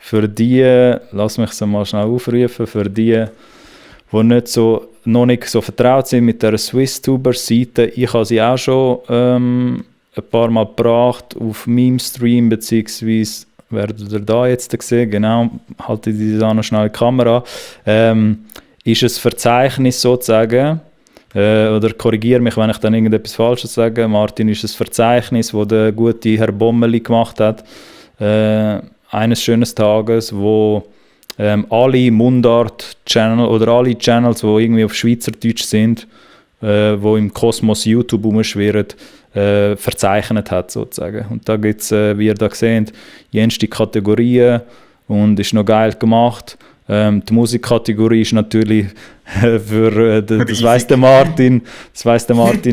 für die, lass mich es mal schnell aufrufen, für die noch nicht so vertraut sind mit der SwissTuber-Seite, ich habe sie auch schon ein paar Mal gebracht auf meinem Stream, beziehungsweise werdet ihr da jetzt sehen, genau, halte ich diese noch schnell in die Kamera, ist ein Verzeichnis sozusagen, oder korrigiere mich, wenn ich dann irgendetwas Falsches sage, Martin, ist ein Verzeichnis, das der gute Herr Bommeli gemacht hat, eines schönen Tages, wo alle Mundart-Channel oder alle Channels, die irgendwie auf Schweizerdeutsch sind, wo im Kosmos YouTube rumschwirren, verzeichnet hat sozusagen. Und da gibt es, wie ihr da seht, jenste Kategorien und ist noch geil gemacht. Die Musikkategorie ist natürlich das weiss der Martin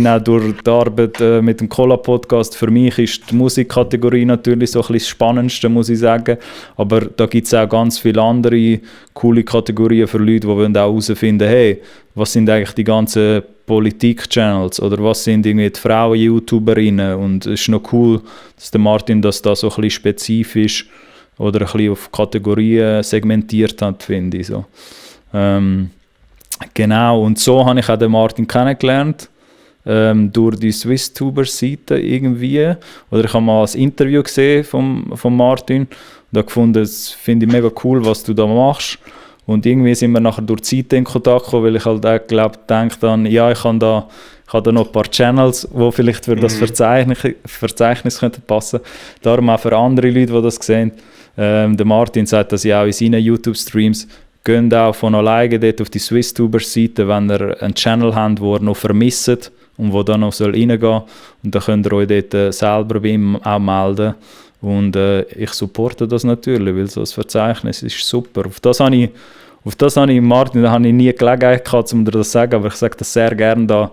auch durch die Arbeit mit dem Cola-Podcast. Für mich ist die Musikkategorie natürlich so ein bisschen das Spannendste, muss ich sagen. Aber da gibt es auch ganz viele andere coole Kategorien für Leute, die wollen auch herausfinden, hey, was sind eigentlich die ganzen Politik-Channels oder was sind irgendwie die Frauen-YouTuberinnen. Und es ist noch cool, dass der Martin das da so ein bisschen spezifisch oder ein bisschen auf Kategorien segmentiert hat, finde ich. So. Genau, und so habe ich auch den Martin kennengelernt, durch die SwissTuber-Seite irgendwie. Oder ich habe mal ein Interview gesehen von Martin und habe gefunden, das finde ich mega cool, was du da machst. Und irgendwie sind wir nachher durch die Seite in Kontakt gekommen, weil ich halt auch denke dann, ja, ich habe da noch ein paar Channels, die vielleicht für das Verzeichnis könnten passen. Darum auch für andere Leute, die das sehen. Der Martin sagt das ja auch in seinen YouTube-Streams, geht auch von alleine dort auf die SwissTuber-Seite, wenn ihr einen Channel habt, den ihr noch vermisst und wo dann noch reingehen soll. Und dann könnt ihr euch dort selber bei ihm auch melden. Und ich supporte das natürlich, weil so ein Verzeichnis ist super. Auf das habe ich, Martin, da habe ich nie Gelegenheit gehabt, um dir das zu sagen, aber ich sage das sehr gerne da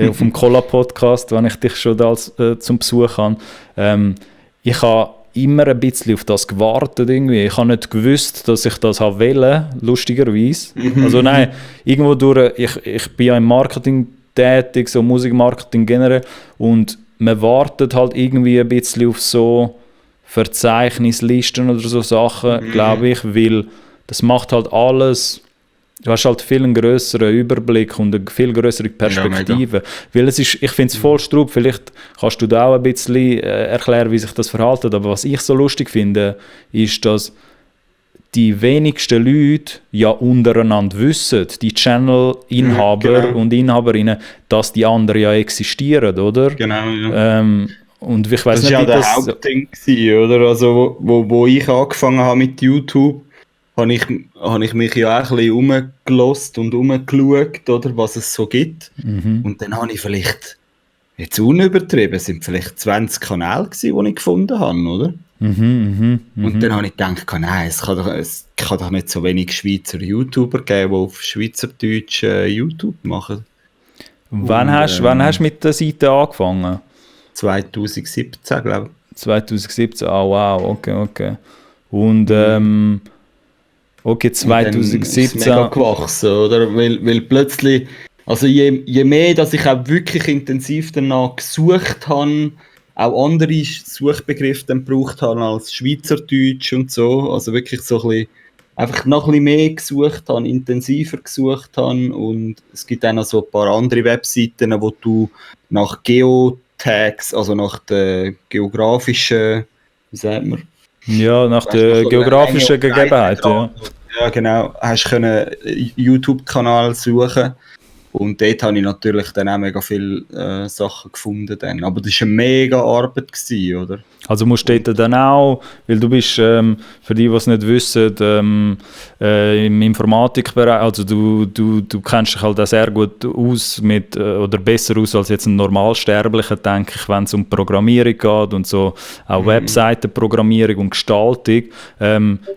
auf dem Cola-Podcast, wenn ich dich schon da zum Besuch habe. Ich habe immer ein bisschen auf das gewartet irgendwie. Ich habe nicht gewusst, dass ich das wollte, lustigerweise. Also nein, irgendwo durch, ich bin ja im Marketing tätig, so Musikmarketing generell, und man wartet halt irgendwie ein bisschen auf so Verzeichnislisten oder so Sachen, glaube ich, weil das macht halt alles, du hast halt viel einen grösseren Überblick und eine viel grössere Perspektive. Ja, weil es ist, ich finde es voll Strub, vielleicht kannst du da auch ein bisschen erklären, wie sich das verhält, aber was ich so lustig finde, ist, dass die wenigsten Leute ja untereinander wissen, die Channel-Inhaber und Inhaberinnen, dass die anderen ja existieren, oder? Genau, ja. Und ich weiss das nicht, war ja das Hauptding, oder? Also, wo ich angefangen habe mit YouTube, habe ich mich ja auch ein bisschen umgelost und umgeschaut, oder, was es so gibt. Und dann habe ich vielleicht, jetzt unübertrieben, es sind vielleicht 20 Kanäle gewesen, die ich gefunden habe, oder? Und dann habe ich gedacht, nein, es kann doch nicht so wenig Schweizer YouTuber geben, die auf Schweizerdeutsch YouTube machen. Wann hast du mit der Seite angefangen? 2017, glaube ich. 2017, wow, okay. Und okay, 2017. Ist mega gewachsen, oder? Weil plötzlich, also je mehr, dass ich auch wirklich intensiv danach gesucht habe, auch andere Suchbegriffe dann gebraucht habe als Schweizerdeutsch und so, also wirklich so ein bisschen, einfach noch ein bisschen mehr gesucht habe, intensiver gesucht habe, und es gibt auch noch so ein paar andere Webseiten, wo du nach Geotags, also nach der geografischen, wie sagt man? Ja, nach der geografischen Gegebenheit, ja. Ja, genau. Hast können YouTube-Kanal suchen. Und dort habe ich natürlich dann auch mega viele Sachen gefunden. Dann. Aber das war eine mega Arbeit gewesen, oder? Also musst du dort dann auch, weil du bist, für die, die es nicht wissen, im Informatikbereich, also du kennst dich halt auch sehr gut aus mit, oder besser aus als jetzt ein Normalsterblicher, denke ich, wenn es um Programmierung geht und so, auch Webseitenprogrammierung und Gestaltung.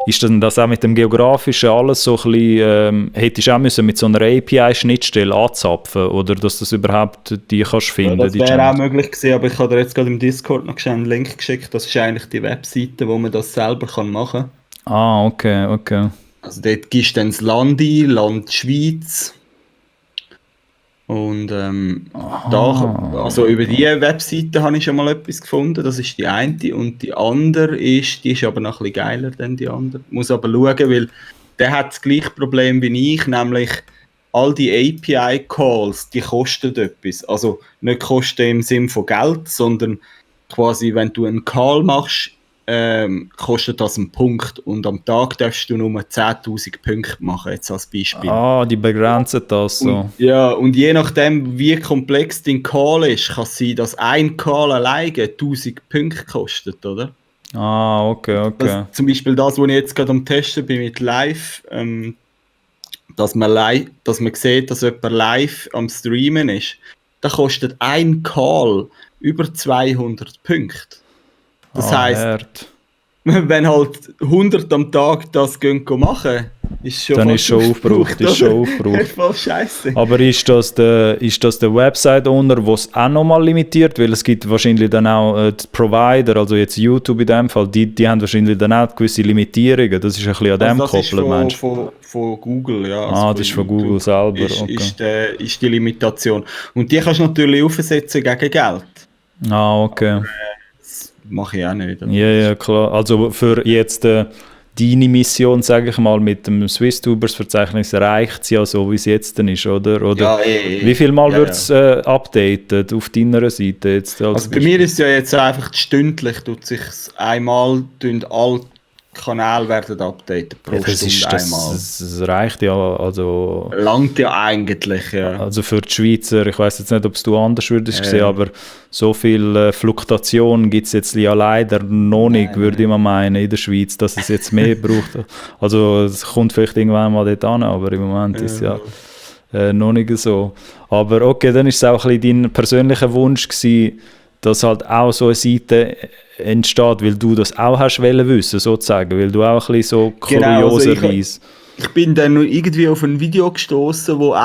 Ist denn das auch mit dem Geografischen alles so ein bisschen, hättest du auch müssen mit so einer API-Schnittstelle anzapfen, oder dass das überhaupt die kannst finden? Ja, das wäre auch möglich gewesen, aber ich habe dir jetzt gerade im Discord noch einen Link geschickt. Das ist eigentlich die Webseite, wo man das selber machen kann. Ah, okay. Also dort gibst du dann das Land ein, Land Schweiz. Und also über diese Webseite habe ich schon mal etwas gefunden, das ist die eine. Und die andere ist, die ist aber noch ein bisschen geiler denn die andere. Muss aber schauen, weil der hat das gleiche Problem wie ich, nämlich all die API-Calls, die kosten etwas. Also nicht kosten im Sinn von Geld, sondern quasi, wenn du einen Call machst, kostet das einen Punkt. Und am Tag darfst du nur 10'000 Punkte machen, jetzt als Beispiel. Die begrenzen das so. Und je nachdem, wie komplex dein Call ist, kann es sein, dass ein Call alleine 1000 Punkte kostet, oder? Okay. Zum Beispiel das, was ich jetzt gerade am Testen bin mit Live, dass man sieht, dass jemand live am Streamen ist, da kostet ein Call über 200 Punkte. Das heisst, wenn halt 100 am Tag das machen, ist schon aufgebraucht. Voll scheisse. Aber ist das der Website-Owner, der es auch nochmal limitiert? Weil es gibt wahrscheinlich dann auch die Provider, also jetzt YouTube in dem Fall, die haben wahrscheinlich dann auch gewisse Limitierungen. Das ist ein bisschen an dem gekoppelt, meinst du? Das ist von Google, ja. Also das ist von Google selber, ist die Limitation. Und die kannst du natürlich aufsetzen gegen Geld. Okay. Das mache ich auch nicht. Ja, klar. Also für jetzt deine Mission, sage ich mal, mit dem SwissTubers-Verzeichnis reicht es ja so, wie es jetzt dann ist, oder? Wie viel Mal wird es updated auf deiner Seite jetzt? Also bei mir ist es ja jetzt einfach stündlich, tut sich einmal, alle Kanäle werden updated pro Stunde einmal. Das reicht ja, also... Langt ja eigentlich, ja. Also für die Schweizer, ich weiss jetzt nicht, ob es du anders würdest sehen, aber so viel Fluktuation gibt es jetzt ja leider noch nicht, würde ich mal meinen, in der Schweiz, dass es jetzt mehr braucht. Also es kommt vielleicht irgendwann mal dort an, aber im Moment ist es ja noch nicht so. Aber okay, dann ist es auch ein bisschen dein persönlicher Wunsch gewesen, dass halt auch so eine Seite entsteht, weil du das auch hast wissen, sozusagen, weil du auch ein bisschen so kurioserweise... Ich bin dann noch irgendwie auf ein Video gestoßen, wo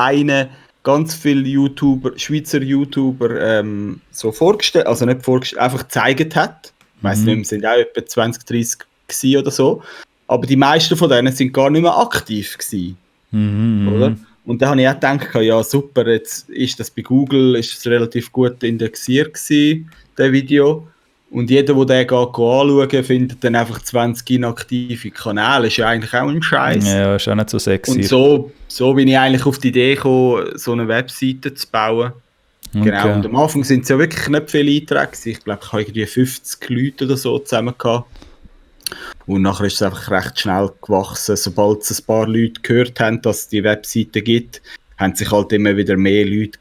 ganz viele Schweizer YouTuber so vorgestellt, also nicht vorgestellt, einfach gezeigt hat. Ich weiss nicht, es sind auch etwa 20, 30 gewesen oder so. Aber die meisten von denen sind gar nicht mehr aktiv gewesen. Oder? Und da habe ich auch gedacht, ja super, jetzt ist das bei Google ist es relativ gut indexiert gewesen, das Video. Und jeder, der den anschaut, findet dann einfach 20 inaktive Kanäle. Ist ja eigentlich auch ein Scheiß. Ja, ist auch nicht so sexy. Und so bin ich eigentlich auf die Idee gekommen, so eine Webseite zu bauen. Okay. Genau. Und am Anfang sind es ja wirklich nicht viele Einträge. Ich glaube, ich habe irgendwie 50 Leute oder so zusammen gehabt. Und nachher ist es einfach recht schnell gewachsen. Sobald es ein paar Leute gehört haben, dass es die Webseite gibt, haben sich halt immer wieder mehr Leute